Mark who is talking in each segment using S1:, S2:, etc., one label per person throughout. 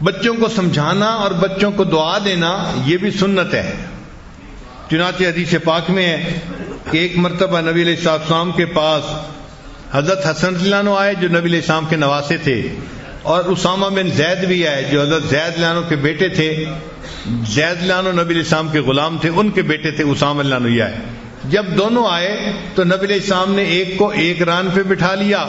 S1: بچوں کو سمجھانا اور بچوں کو دعا دینا یہ بھی سنت ہے. چنانچہ حدیث پاک میں ہے کہ ایک مرتبہ نبی علیہ السلام کے پاس حضرت حسن رضی اللہ عنہ آئے جو نبی علیہ السلام کے نواسے تھے، اور اسامہ بن زید بھی آئے جو حضرت زید رضی اللہ عنہ کے بیٹے تھے. زید رضی اللہ عنہ نبی علیہ السلام کے غلام تھے، ان کے بیٹے تھے اسامہ رضی اللہ عنہ. یہ آئے. جب دونوں آئے تو نبی علیہ السلام نے ایک کو ایک ران پہ بٹھا لیا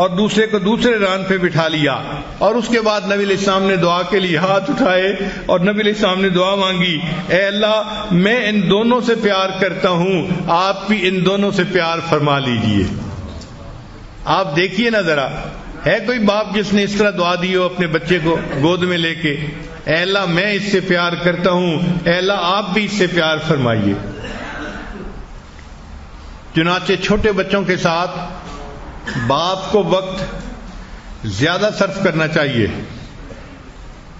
S1: اور دوسرے کو دوسرے ران پہ بٹھا لیا، اور اس کے بعد نبی علیہ السلام نے دعا کے لیے ہاتھ اٹھائے اور نبی علیہ السلام نے دعا مانگی، اے اللہ میں ان دونوں سے پیار کرتا ہوں، آپ بھی ان دونوں سے پیار فرما لیجئے. آپ دیکھیے نا ذرا، ہے کوئی باپ جس نے اس طرح دعا دی ہو اپنے بچے کو گود میں لے کے، اے اللہ میں اس سے پیار کرتا ہوں، اے اللہ آپ بھی اس سے پیار فرمائیے. چنانچہ چھوٹے بچوں کے ساتھ باپ کو وقت زیادہ صرف کرنا چاہیے.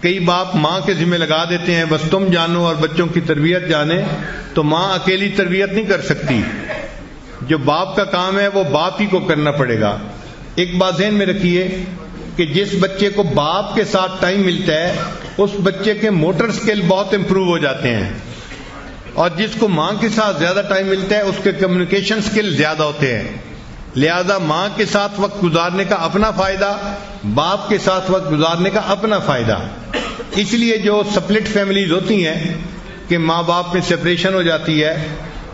S1: کئی باپ ماں کے ذمہ لگا دیتے ہیں بس تم جانو اور بچوں کی تربیت جانے، تو ماں اکیلی تربیت نہیں کر سکتی. جو باپ کا کام ہے وہ باپ ہی کو کرنا پڑے گا. ایک بات ذہن میں رکھیے کہ جس بچے کو باپ کے ساتھ ٹائم ملتا ہے اس بچے کے موٹر سکل بہت امپروو ہو جاتے ہیں، اور جس کو ماں کے ساتھ زیادہ ٹائم ملتا ہے اس کے کمیونیکیشن سکل زیادہ ہوتے ہیں. لہذا ماں کے ساتھ وقت گزارنے کا اپنا فائدہ، باپ کے ساتھ وقت گزارنے کا اپنا فائدہ. اس لیے جو سپلٹ فیملیز ہوتی ہیں کہ ماں باپ میں سپریشن ہو جاتی ہے،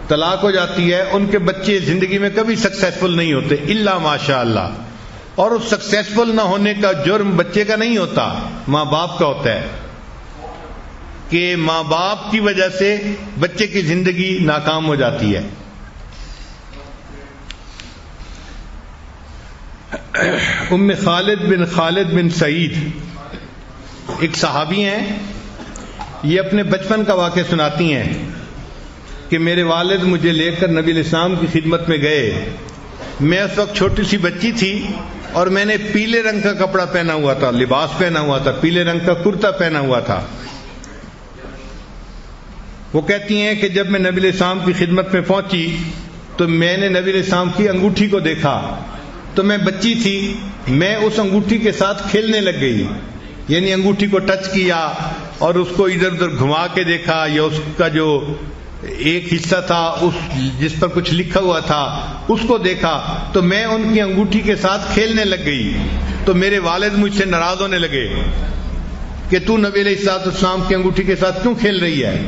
S1: طلاق ہو جاتی ہے، ان کے بچے زندگی میں کبھی سکسیسفل نہیں ہوتے الا ماشاء اللہ. اور اس سکسیسفل نہ ہونے کا جرم بچے کا نہیں ہوتا، ماں باپ کا ہوتا ہے کہ ماں باپ کی وجہ سے بچے کی زندگی ناکام ہو جاتی ہے. ام خالد بن سعید ایک صحابی ہیں، یہ اپنے بچپن کا واقعہ سناتی ہیں کہ میرے والد مجھے لے کر نبی علیہ السلام کی خدمت میں گئے. میں اس وقت چھوٹی سی بچی تھی اور میں نے پیلے رنگ کا کپڑا پہنا ہوا تھا، لباس پہنا ہوا تھا، پیلے رنگ کا کرتا پہنا ہوا تھا. وہ کہتی ہیں کہ جب میں نبی علیہ السلام کی خدمت میں پہنچی تو میں نے نبی علیہ السلام کی انگوٹھی کو دیکھا، تو میں بچی تھی، میں اس انگوٹھی کے ساتھ کھیلنے لگ گئی. یعنی انگوٹھی کو ٹچ کیا اور اس کو ادھر ادھر گھما کے دیکھا، یا اس کا جو ایک حصہ تھا جس پر کچھ لکھا ہوا تھا اس کو دیکھا، تو میں ان کی انگوٹھی کے ساتھ کھیلنے لگ گئی. تو میرے والد مجھ سے ناراض ہونے لگے کہ تو نبی علیہ السلام کی انگوٹھی کے ساتھ کیوں کھیل رہی ہے.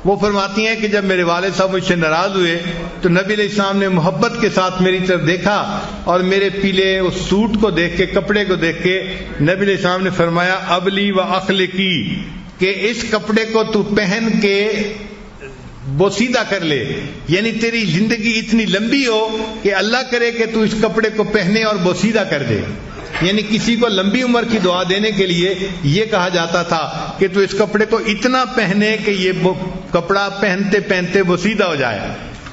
S1: وہ فرماتی ہیں کہ جب میرے والد صاحب مجھ سے ناراض ہوئے تو نبی علیہ السلام نے محبت کے ساتھ میری طرف دیکھا اور میرے پیلے اس سوٹ کو دیکھ کے، کپڑے کو دیکھ کے نبی علیہ السلام نے فرمایا ابلی و اخلقی، کہ اس کپڑے کو تو پہن کے بوسیدہ کر لے. یعنی تیری زندگی اتنی لمبی ہو کہ اللہ کرے کہ تو اس کپڑے کو پہنے اور بوسیدہ کر دے. یعنی کسی کو لمبی عمر کی دعا دینے کے لیے یہ کہا جاتا تھا کہ تو اس کپڑے کو اتنا پہنے کہ یہ کپڑا پہنتے پہنتے بوسیدہ ہو جائے.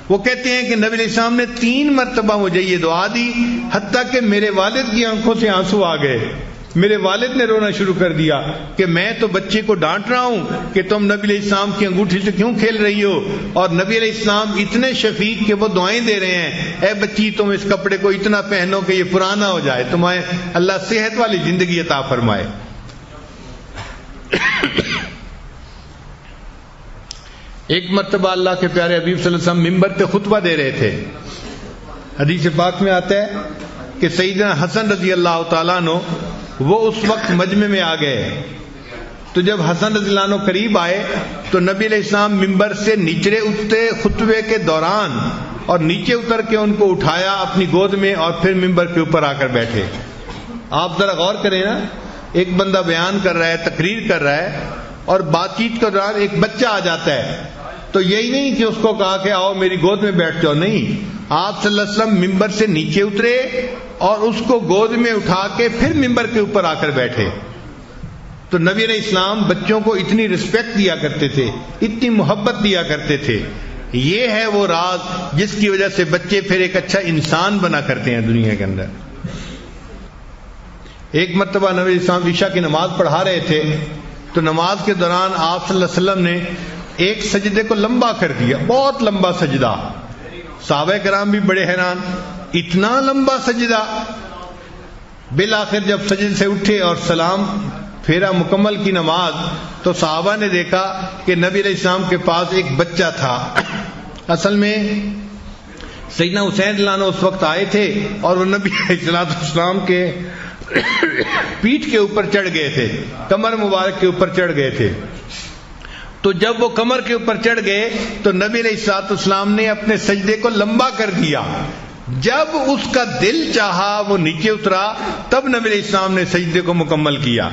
S1: وہ کہتے ہیں کہ نبی علیہ السلام نے 3 مرتبہ مجھے یہ دعا دی، حتیٰ کہ میرے والد کی آنکھوں سے آنسو آ گئے. میرے والد نے رونا شروع کر دیا کہ میں تو بچے کو ڈانٹ رہا ہوں کہ تم نبی علیہ السلام کی انگوٹھی سے کیوں کھیل رہی ہو، اور نبی علیہ السلام اتنے شفیق کہ وہ دعائیں دے رہے ہیں، اے بچی تم اس کپڑے کو اتنا پہنو کہ یہ پرانا ہو جائے، تمہیں اللہ صحت والی زندگی عطا فرمائے. ایک مرتبہ اللہ کے پیارے حبیب صلی اللہ علیہ وسلم ممبر پہ خطبہ دے رہے تھے. حدیث پاک میں آتا ہے کہ سیدنا حسن رضی اللہ تعالیٰ عنہ وہ اس وقت مجمع میں آ گئے. تو جب حسن رضی اللہ عنہ قریب آئے تو نبی علیہ السلام ممبر سے نیچے اترے خطبے کے دوران، اور نیچے اتر کے ان کو اٹھایا اپنی گود میں اور پھر ممبر کے اوپر آ کر بیٹھے. آپ ذرا غور کریں نا، ایک بندہ بیان کر رہا ہے، تقریر کر رہا ہے، اور بات چیت کے دوران ایک بچہ آ جاتا ہے تو یہی نہیں کہ اس کو کہا کہ آؤ میری گود میں بیٹھ جاؤ. نہیں، آپ صلی اللہ علیہ وسلم ممبر سے نیچے اترے اور اس کو گود میں اٹھا کے پھر ممبر کے اوپر آ کر بیٹھے. تو نبی علیہ السلام بچوں کو اتنی رسپیکٹ دیا کرتے تھے، اتنی محبت دیا کرتے تھے. یہ ہے وہ راز جس کی وجہ سے بچے پھر ایک اچھا انسان بنا کرتے ہیں دنیا کے اندر. ایک مرتبہ نبی علیہ السلام عشاء کی نماز پڑھا رہے تھے تو نماز کے دوران آپ صلی اللہ علیہ وسلم نے ایک سجدے کو لمبا کر دیا، بہت لمبا سجدہ. صحابہ کرام بھی بڑے حیران، اتنا لمبا سجدہ. بالآخر جب سجدے سے اٹھے اور سلام پھیرا مکمل کی نماز تو صحابہ نے دیکھا کہ نبی علیہ السلام کے پاس ایک بچہ تھا. اصل میں سیدنا حسین رضی اللہ عنہ اس وقت آئے تھے اور وہ نبی علیہ السلام کے پیٹھ کے اوپر چڑھ گئے تھے, کمر مبارک کے اوپر چڑھ گئے تھے. تو جب وہ کمر کے اوپر چڑھ گئے تو نبی علیہ السلام نے اپنے سجدے کو لمبا کر دیا. جب اس کا دل چاہا وہ نیچے اترا, تب نبی علیہ السلام نے سجدے کو مکمل کیا.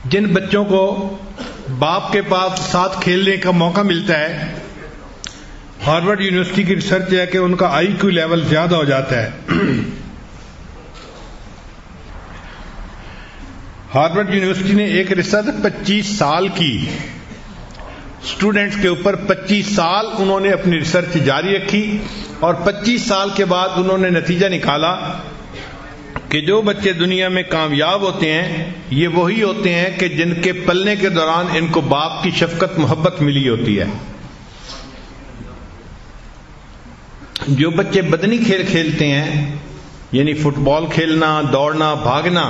S1: جن بچوں کو باپ کے پاس ساتھ کھیلنے کا موقع ملتا ہے, ہارورڈ یونیورسٹی کی ریسرچ ہے کہ ان کا آئی کیو لیول زیادہ ہو جاتا ہے. ہارورڈ یونیورسٹی نے ایک ریسرچ 25 سال کی اسٹوڈنٹس کے اوپر 25 سال انہوں نے اپنی ریسرچ جاری رکھی اور 25 سال کے بعد انہوں نے نتیجہ نکالا کہ جو بچے دنیا میں کامیاب ہوتے ہیں یہ وہی ہوتے ہیں کہ جن کے پلنے کے دوران ان کو باپ کی شفقت محبت ملی ہوتی ہے. جو بچے بدنی کھیل کھیلتے ہیں یعنی فٹ بال کھیلنا, دوڑنا, بھاگنا,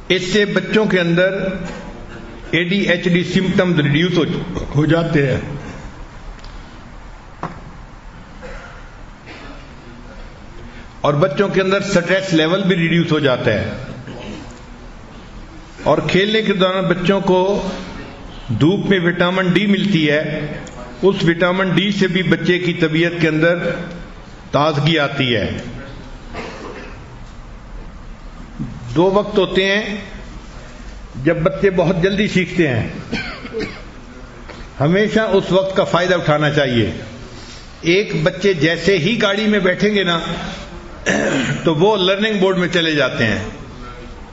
S1: اس سے بچوں کے اندر ADHD سمپٹم ریڈیوس ہو جاتے ہیں. اور بچوں کے اندر سٹریس لیول بھی ریڈیوس ہو جاتا ہے. اور کھیلنے کے دوران بچوں کو دھوپ میں وٹامن ڈی ملتی ہے, اس وٹامن ڈی سے بھی بچے کی طبیعت کے اندر تازگی آتی ہے. 2 وقت ہوتے ہیں جب بچے بہت جلدی سیکھتے ہیں, ہمیشہ اس وقت کا فائدہ اٹھانا چاہیے. ایک بچے جیسے ہی گاڑی میں بیٹھیں گے نا تو وہ لرننگ بورڈ میں چلے جاتے ہیں,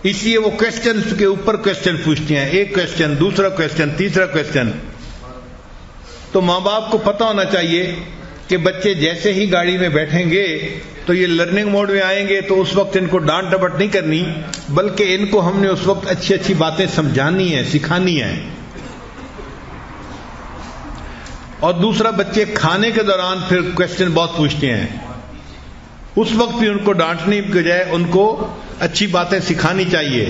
S1: اس لیے وہ کوشچن کے اوپر کوشچن پوچھتے ہیں, ایک کوشچن, دوسرا کوشچن, تیسرا کوشچن. تو ماں باپ کو پتہ ہونا چاہیے کہ بچے جیسے ہی گاڑی میں بیٹھیں گے تو یہ لرننگ موڈ میں آئیں گے, تو اس وقت ان کو ڈانٹ ڈپٹ نہیں کرنی, بلکہ ان کو ہم نے اس وقت اچھی اچھی باتیں سمجھانی ہیں, سکھانی ہیں. اور دوسرا, بچے کھانے کے دوران پھر کوشچن بہت پوچھتے ہیں, اس وقت بھی ان کو ڈانٹنے کے بجائے ان کو اچھی باتیں سکھانی چاہیے.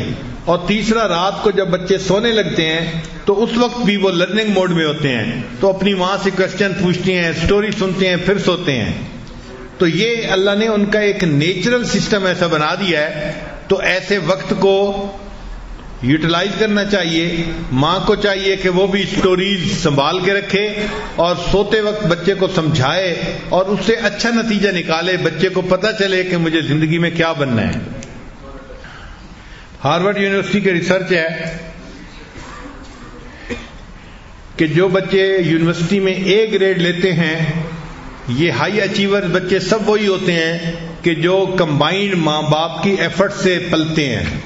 S1: اور تیسرا, رات کو جب بچے سونے لگتے ہیں تو اس وقت بھی وہ لرننگ موڈ میں ہوتے ہیں, تو اپنی ماں سے کوشچن پوچھتے ہیں, سٹوری سنتے ہیں, پھر سوتے ہیں. تو یہ اللہ نے ان کا ایک نیچرل سسٹم ایسا بنا دیا ہے. تو ایسے وقت کو یوٹیلائز کرنا چاہیے. ماں کو چاہیے کہ وہ بھی سٹوریز سنبھال کے رکھے اور سوتے وقت بچے کو سمجھائے اور اس سے اچھا نتیجہ نکالے, بچے کو پتہ چلے کہ مجھے زندگی میں کیا بننا ہے. ہارورڈ یونیورسٹی کی ریسرچ ہے کہ جو بچے یونیورسٹی میں A گریڈ لیتے ہیں یہ ہائی اچیور بچے سب وہی ہوتے ہیں کہ جو کمبائنڈ ماں باپ کی ایفرٹ سے پلتے ہیں.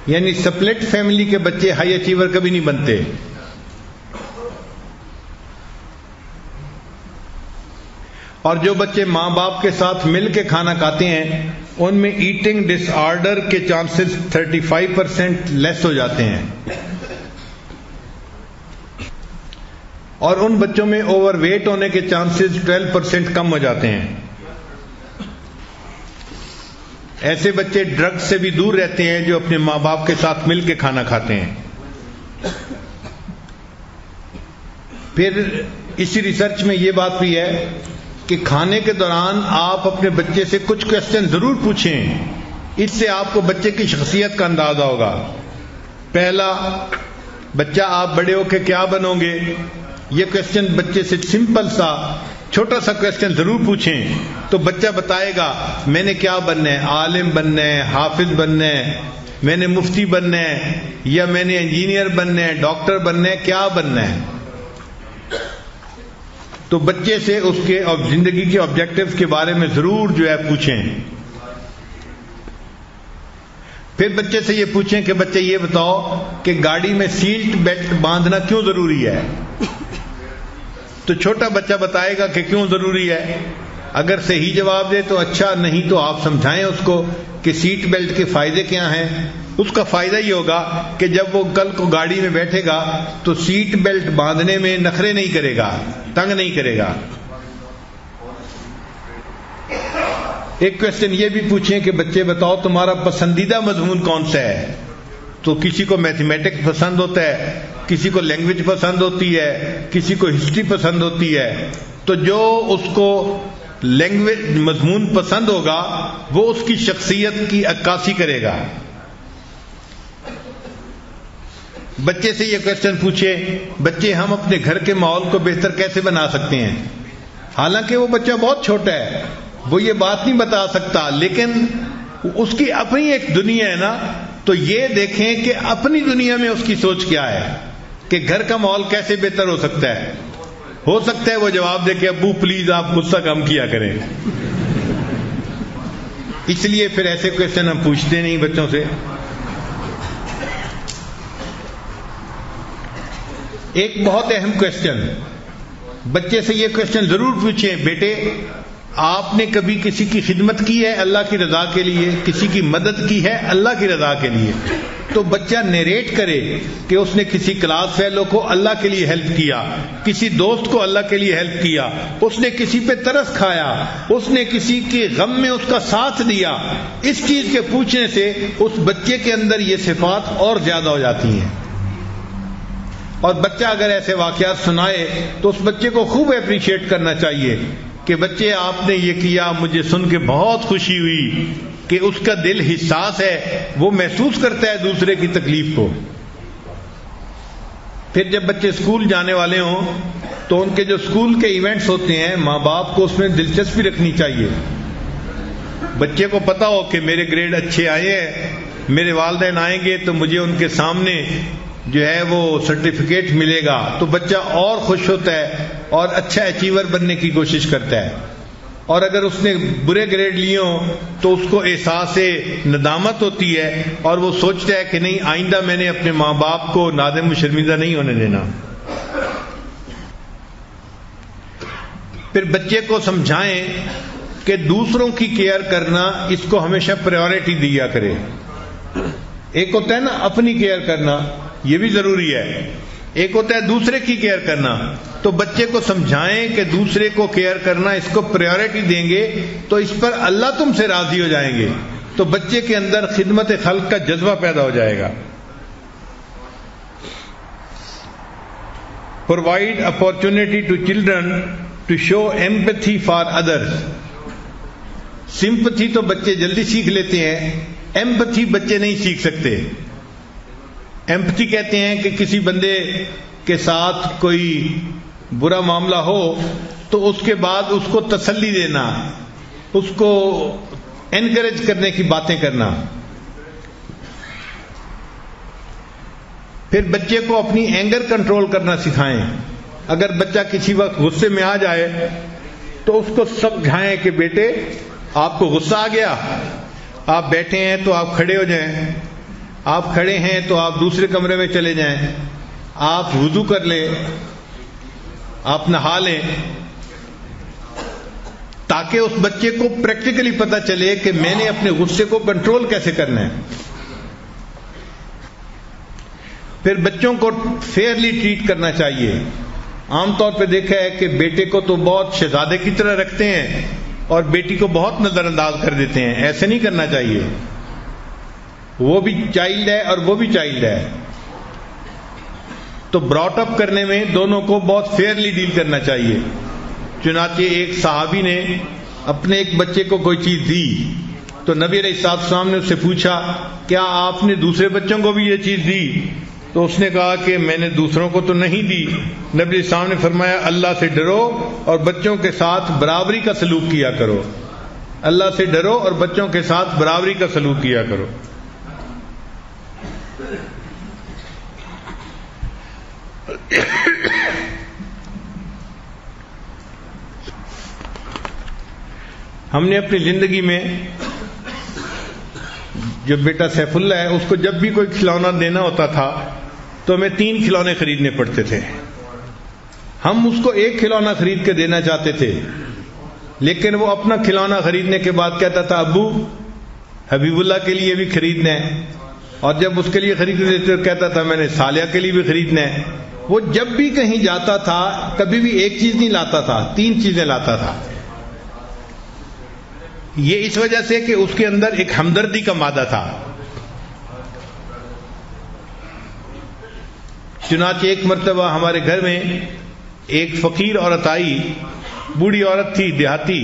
S1: یعنی سپلٹ فیملی کے بچے ہائی اچیور کبھی نہیں بنتے. اور جو بچے ماں باپ کے ساتھ مل کے کھانا کھاتے ہیں ان میں ایٹنگ ڈس آرڈر کے چانسز 35% لیس ہو جاتے ہیں. اور ان بچوں میں اوور ویٹ ہونے کے چانسز 12% کم ہو جاتے ہیں. ایسے بچے ڈرگ سے بھی دور رہتے ہیں جو اپنے ماں باپ کے ساتھ مل کے کھانا کھاتے ہیں. پھر اسی ریسرچ میں یہ بات بھی ہے کہ کھانے کے دوران آپ اپنے بچے سے کچھ کوشچن ضرور پوچھیں, اس سے آپ کو بچے کی شخصیت کا اندازہ ہوگا. پہلا, بچہ آپ بڑے ہو کے کیا بنو گے, یہ کوشچن بچے سے سمپل سا چھوٹا سا کوشچن ضرور پوچھیں تو بچہ بتائے گا میں نے کیا بننا ہے, عالم بننا ہے, حافظ بننا ہے, میں نے مفتی بننا ہے, یا میں نے انجینئر بننا ہے, ڈاکٹر بننا ہے, کیا بننا ہے. تو بچے سے اس کے زندگی کے آبجیکٹیوز کے بارے میں ضرور جو ہے پوچھیں. پھر بچے سے یہ پوچھیں کہ بچے یہ بتاؤ کہ گاڑی میں سیٹ بیلٹ باندھنا کیوں ضروری ہے. تو چھوٹا بچہ بتائے گا کہ کیوں ضروری ہے. اگر صحیح جواب دے تو اچھا، نہیں تو آپ سمجھائیں اس کو کہ سیٹ بیلٹ کے فائدے کیا ہیں. اس کا فائدہ یہ ہوگا کہ جب وہ کل کو گاڑی میں بیٹھے گا تو سیٹ بیلٹ باندھنے میں نخرے نہیں کرے گا، تنگ نہیں کرے گا. ایک کوشچن یہ بھی پوچھیں کہ بچے بتاؤ تمہارا پسندیدہ مضمون کون سا ہے؟ تو کسی کو میتھمیٹکس پسند ہوتا ہے، کسی کو لینگویج پسند ہوتی ہے، کسی کو ہسٹری پسند ہوتی ہے. تو جو اس کو لینگویج مضمون پسند ہوگا وہ اس کی شخصیت کی عکاسی کرے گا. بچے سے یہ کوشچن پوچھے، بچے ہم اپنے گھر کے ماحول کو بہتر کیسے بنا سکتے ہیں؟ حالانکہ وہ بچہ بہت چھوٹا ہے، وہ یہ بات نہیں بتا سکتا، لیکن اس کی اپنی ایک دنیا ہے نا. تو یہ دیکھیں کہ اپنی دنیا میں اس کی سوچ کیا ہے کہ گھر کا ماحول کیسے بہتر ہو سکتا ہے. ہو سکتا ہے وہ جواب دے کہ ابو پلیز آپ غصہ کم کیا کریں. اس لیے پھر ایسے کوشچن ہم پوچھتے نہیں بچوں سے. ایک بہت اہم کوشچن، بچے سے یہ کوشچن ضرور پوچھیں، بیٹے آپ نے کبھی کسی کی خدمت کی ہے اللہ کی رضا کے لیے؟ کسی کی مدد کی ہے اللہ کی رضا کے لیے؟ تو بچہ نیریٹ کرے کہ اس نے کسی کلاس فیلو کو اللہ کے لیے ہیلپ کیا، کسی دوست کو اللہ کے لیے ہیلپ کیا، اس نے کسی پہ ترس کھایا، اس نے کسی کے غم میں اس کا ساتھ دیا. اس چیز کے پوچھنے سے اس بچے کے اندر یہ صفات اور زیادہ ہو جاتی ہیں. اور بچہ اگر ایسے واقعات سنائے تو اس بچے کو خوب اپریشیٹ کرنا چاہیے کہ بچے آپ نے یہ کیا، مجھے سن کے بہت خوشی ہوئی کہ اس کا دل حساس ہے، وہ محسوس کرتا ہے دوسرے کی تکلیف کو. پھر جب بچے اسکول جانے والے ہوں تو ان کے جو اسکول کے ایونٹس ہوتے ہیں ماں باپ کو اس میں دلچسپی رکھنی چاہیے. بچے کو پتا ہو کہ میرے گریڈ اچھے آئے ہیں، میرے والدین آئیں گے تو مجھے ان کے سامنے جو ہے وہ سرٹیفکیٹ ملے گا، تو بچہ اور خوش ہوتا ہے اور اچھا اچیور بننے کی کوشش کرتا ہے. اور اگر اس نے برے گریڈ لیے ہوں تو اس کو احساس ندامت ہوتی ہے اور وہ سوچتا ہے کہ نہیں آئندہ میں نے اپنے ماں باپ کو نادم و شرمندہ نہیں ہونے دینا. پھر بچے کو سمجھائیں کہ دوسروں کی کیئر کرنا اس کو ہمیشہ پریورٹی دیا کرے. ایک ہوتا ہے نا اپنی کیئر کرنا، یہ بھی ضروری ہے، ایک ہوتا ہے دوسرے کی کیئر کرنا. تو بچے کو سمجھائیں کہ دوسرے کو کیئر کرنا اس کو پریورٹی دیں گے تو اس پر اللہ تم سے راضی ہو جائیں گے، تو بچے کے اندر خدمت خلق کا جذبہ پیدا ہو جائے گا. Provide opportunity to children to show empathy for others. Sympathy تو بچے جلدی سیکھ لیتے ہیں، ایمپتھی بچے نہیں سیکھ سکتے. ایمپتھی کہتے ہیں کہ کسی بندے کے ساتھ کوئی برا معاملہ ہو تو اس کے بعد اس کو تسلی دینا، اس کو انکریج کرنے کی باتیں کرنا. پھر بچے کو اپنی اینگر کنٹرول کرنا سکھائیں. اگر بچہ کسی وقت غصے میں آ جائے تو اس کو سمجھائیں کہ بیٹے آپ کو غصہ آ گیا، آپ بیٹھے ہیں تو آپ کھڑے ہو جائیں، آپ کھڑے ہیں تو آپ دوسرے کمرے میں چلے جائیں، آپ وضو کر لیں، آپ نہا لیں، تاکہ اس بچے کو پریکٹیکلی پتہ چلے کہ میں نے اپنے غصے کو کنٹرول کیسے کرنا ہے. پھر بچوں کو فیئرلی ٹریٹ کرنا چاہیے. عام طور پہ دیکھا ہے کہ بیٹے کو تو بہت شہزادے کی طرح رکھتے ہیں اور بیٹی کو بہت نظر انداز کر دیتے ہیں. ایسے نہیں کرنا چاہیے. وہ بھی چائلڈ ہے اور وہ بھی چائلڈ ہے. تو براٹ اپ کرنے میں دونوں کو بہت فیئرلی ڈیل کرنا چاہیے. چنانچہ ایک صحابی نے اپنے ایک بچے کو کوئی چیز دی تو نبی علیہ السلام نے اس سے پوچھا کیا آپ نے دوسرے بچوں کو بھی یہ چیز دی؟ تو اس نے کہا کہ میں نے دوسروں کو تو نہیں دی. نبی علیہ السلام نے فرمایا اللہ سے ڈرو اور بچوں کے ساتھ برابری کا سلوک کیا کرو. اللہ سے ڈرو اور بچوں کے ساتھ برابری کا سلوک کیا کرو. ہم نے اپنی زندگی میں جو بیٹا سیف اللہ ہے اس کو جب بھی کوئی کھلونا دینا ہوتا تھا تو ہمیں 3 کھلونے خریدنے پڑتے تھے. ہم اس کو ایک کھلونا خرید کے دینا چاہتے تھے لیکن وہ اپنا کھلونا خریدنے کے بعد کہتا تھا ابو حبیب اللہ کے لیے بھی خریدنا ہے، اور جب اس کے لیے خریدنے تو کہتا تھا میں نے صالحہ کے لیے بھی خریدنا ہے۔ وہ جب بھی کہیں جاتا تھا کبھی بھی ایک چیز نہیں لاتا تھا، 3 چیزیں لاتا تھا۔ یہ اس وجہ سے کہ اس کے اندر ایک ہمدردی کا مادہ تھا۔ چنانچہ ایک مرتبہ ہمارے گھر میں ایک فقیر عورت آئی، بوڑھی عورت تھی دیہاتی،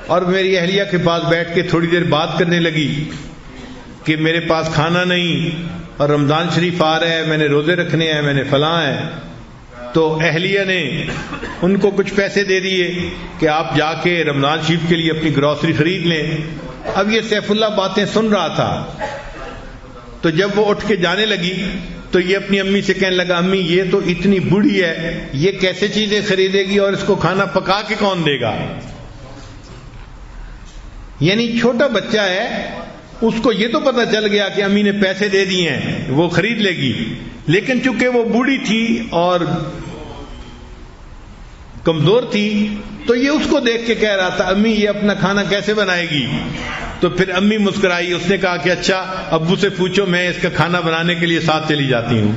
S1: اور میری اہلیہ کے پاس بیٹھ کے تھوڑی دیر بات کرنے لگی کہ میرے پاس کھانا نہیں اور رمضان شریف آ رہا ہے، میں نے روزے رکھنے ہیں، میں نے فلاں ہے۔ تو اہلیہ نے ان کو کچھ پیسے دے دیے کہ آپ جا کے رمضان شریف کے لیے اپنی گروسری خرید لیں۔ اب یہ سیف اللہ باتیں سن رہا تھا، تو جب وہ اٹھ کے جانے لگی تو یہ اپنی امی سے کہنے لگا امی یہ تو اتنی بوڑھی ہے، یہ کیسے چیزیں خریدے گی اور اس کو کھانا پکا کے کون دے گا؟ یعنی چھوٹا بچہ ہے، اس کو یہ تو پتہ چل گیا کہ امی نے پیسے دے دیے ہیں، وہ خرید لے گی، لیکن چونکہ وہ بوڑھی تھی اور کمزور تھی تو یہ اس کو دیکھ کے کہہ رہا تھا امی یہ اپنا کھانا کیسے بنائے گی؟ تو پھر امی مسکرائی، اس نے کہا کہ اچھا ابو سے پوچھو، میں اس کا کھانا بنانے کے لیے ساتھ چلی جاتی ہوں۔